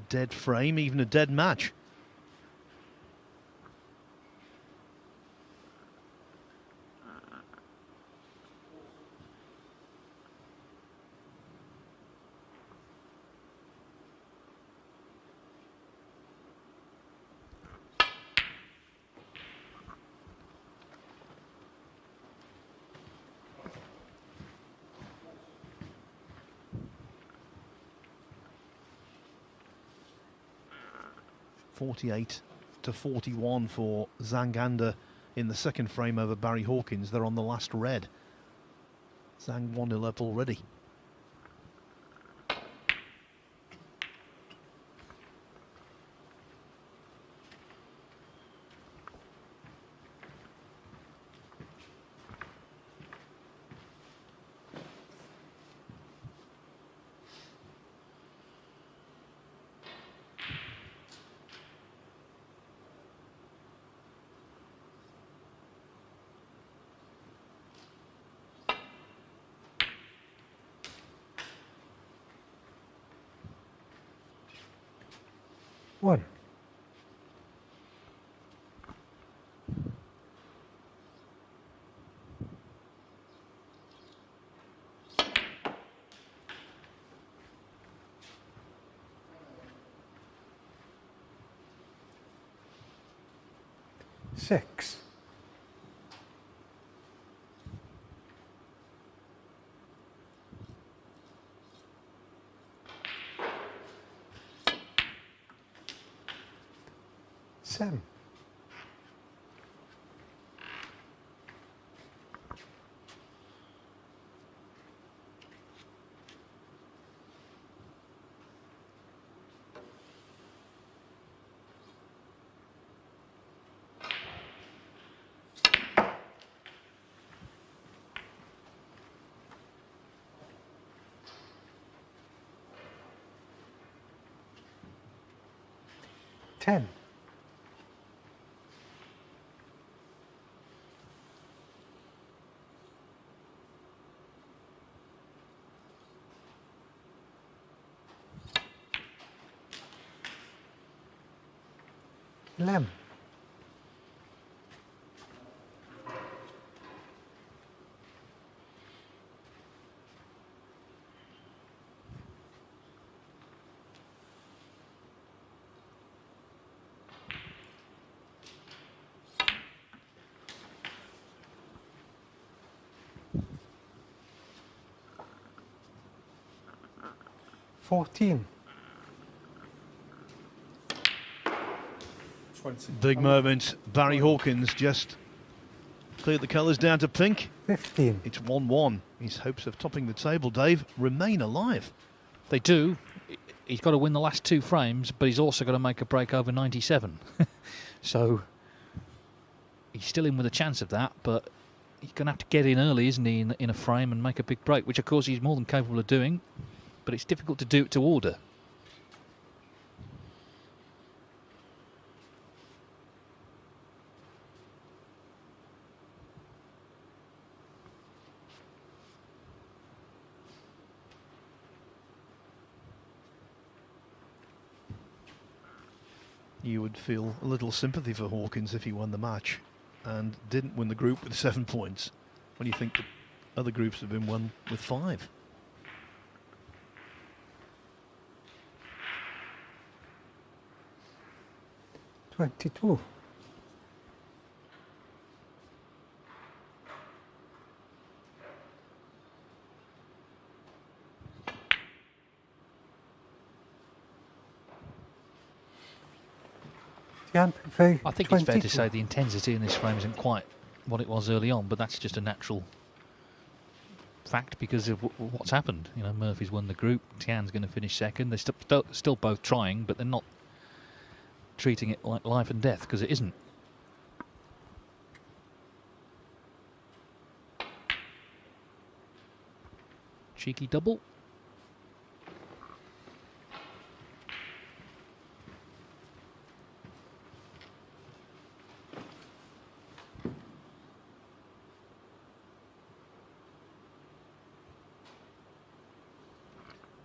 dead frame, even a dead match. $48-41 for Zhang in the second frame over Barry Hawkins. They're on the last red. Zhang 1-0 up already. One. Six. Seven. Ten. Lamb. $14. Big moment. Barry Hawkins just cleared the colours down to pink. 15. It's 1-1. His hopes of topping the table, Dave, remain alive. They do. He's got to win the last two frames, but he's also got to make a break over 97. So he's still in with a chance of that, but he's going to have to get in early, isn't he, in a frame and make a big break, which of course he's more than capable of doing, but it's difficult to do it to order. You would feel a little sympathy for Hawkins if he won the match and didn't win the group with 7 points, when you think that other groups have been won with 5. $22. Tian, Pengfei, I think 22. it's fair to say the intensity in this frame isn't quite what it was early on, but that's just a natural fact because of what's happened. You know, Murphy's won the group, Tian's going to finish second. They're still both trying, but they're not treating it like life and death, because it isn't. Cheeky double.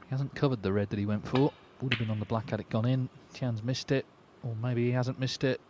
He hasn't covered the red that he went for. Would have been on the black had it gone in. Tian's missed it, or maybe he hasn't missed it.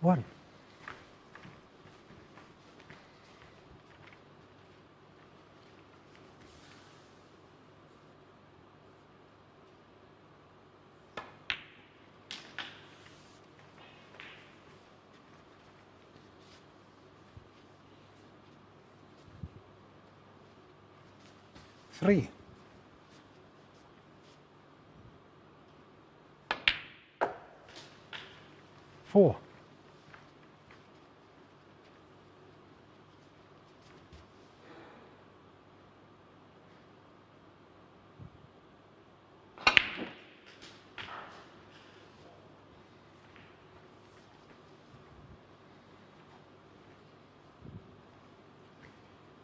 One. Three. Four.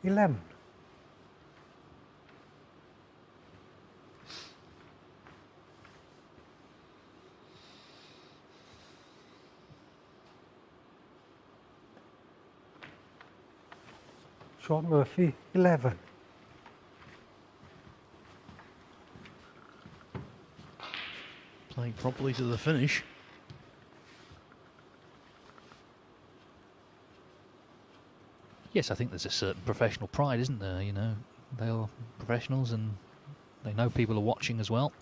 $11. Shaun Murphy, 11. Playing properly to the finish. Yes, I think there's a certain professional pride, isn't there? You know, they are professionals and they know people are watching as well.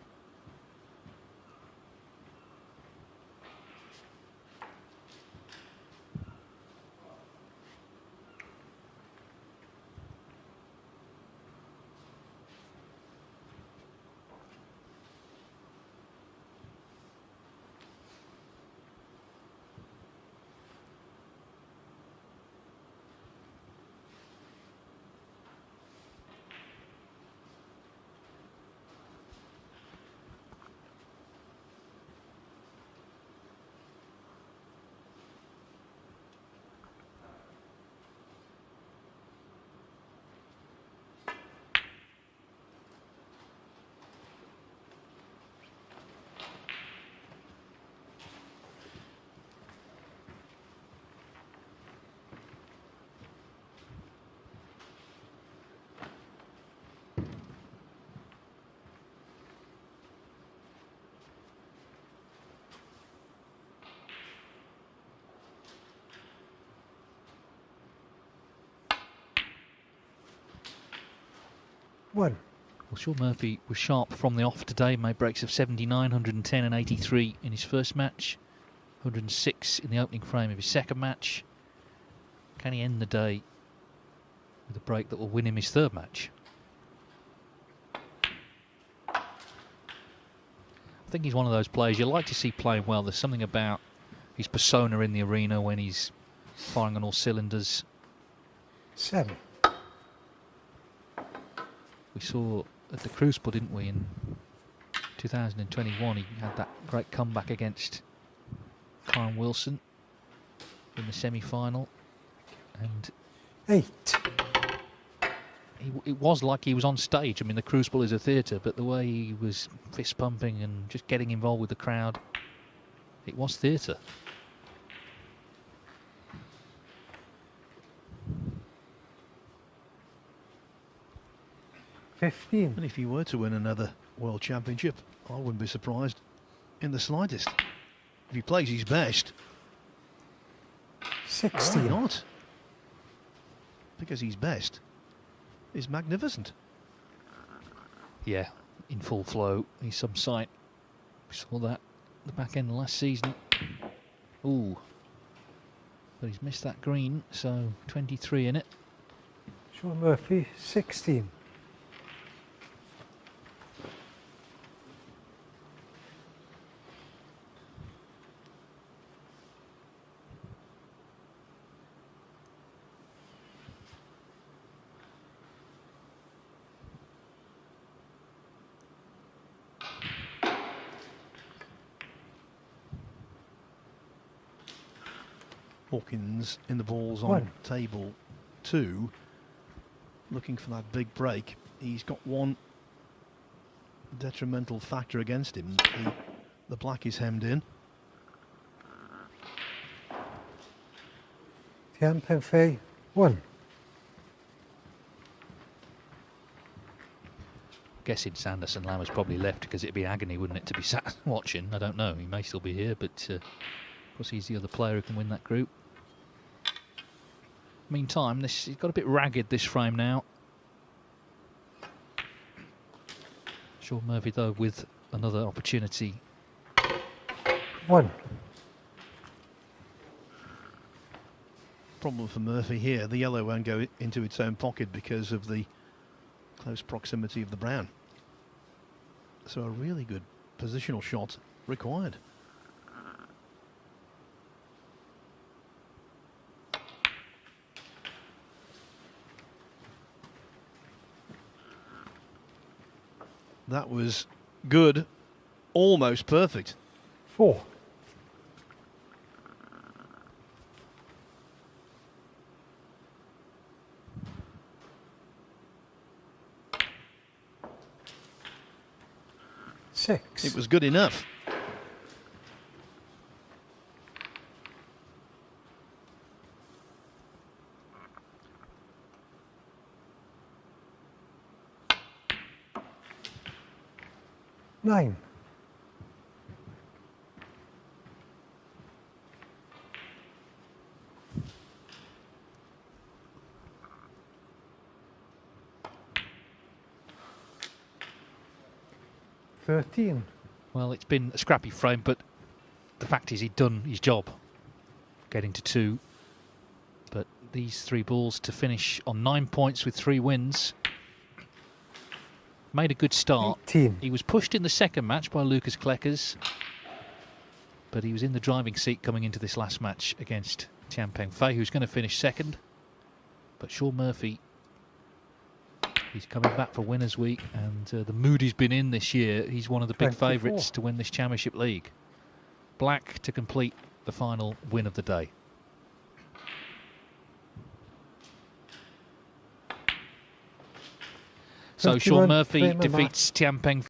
One. We'll Well, Shaun Murphy was sharp from the off today, made breaks of 79, 110 and 83 in his first match, 106 in the opening frame of his second match. Can he end the day with a break that will win him his third match? I think he's one of those players you like to see playing well. There's something about his persona in the arena when he's firing on all cylinders. 7. We saw at the Crucible, didn't we, in 2021, he had that great comeback against Karen Wilson in the semi-final, and 8. it was like he was on stage. I mean, the Crucible is a theatre, but the way he was fist pumping and just getting involved with the crowd, it was theatre. $15. And if he were to win another World Championship, I wouldn't be surprised in the slightest. If he plays his best, 16. why not? Because his best is magnificent. Yeah, in full flow. He's some sight. We saw that at the back end of last season. Ooh. But he's missed that green, so 23 in it. Shaun Murphy, 16. Hawkins in the balls on 1. table 2, looking for that big break. He's got one detrimental factor against him. The black is hemmed in. Tian, Pengfei, 1. Guessing Sanderson Lam has probably left because it'd be agony, wouldn't it, to be sat watching? I don't know. He may still be here, but of course he's the other player who can win that group. Meantime, he's got a bit ragged, this frame now. Shaun Murphy, though, with another opportunity. 1. Problem for Murphy here, the yellow won't go into its own pocket because of the close proximity of the brown. So a really good positional shot required. That was good, almost perfect. 4. Six. It was good enough. Nine. $13. Well, it's been a scrappy frame, but the fact is he'd done his job, getting to 2. But these 3 balls to finish on 9 points with 3 wins. Made a good start. 18. He was pushed in the second match by Lucas Kleckers, but he was in the driving seat coming into this last match against Tian Pengfei, who's going to finish second. But Shaun Murphy, he's coming back for Winners' Week, and the mood he's been in this year, he's one of the big 24. favourites to win this Championship League. Black to complete the final win of the day. So Shaun Murphy defeats Tian Pengfei.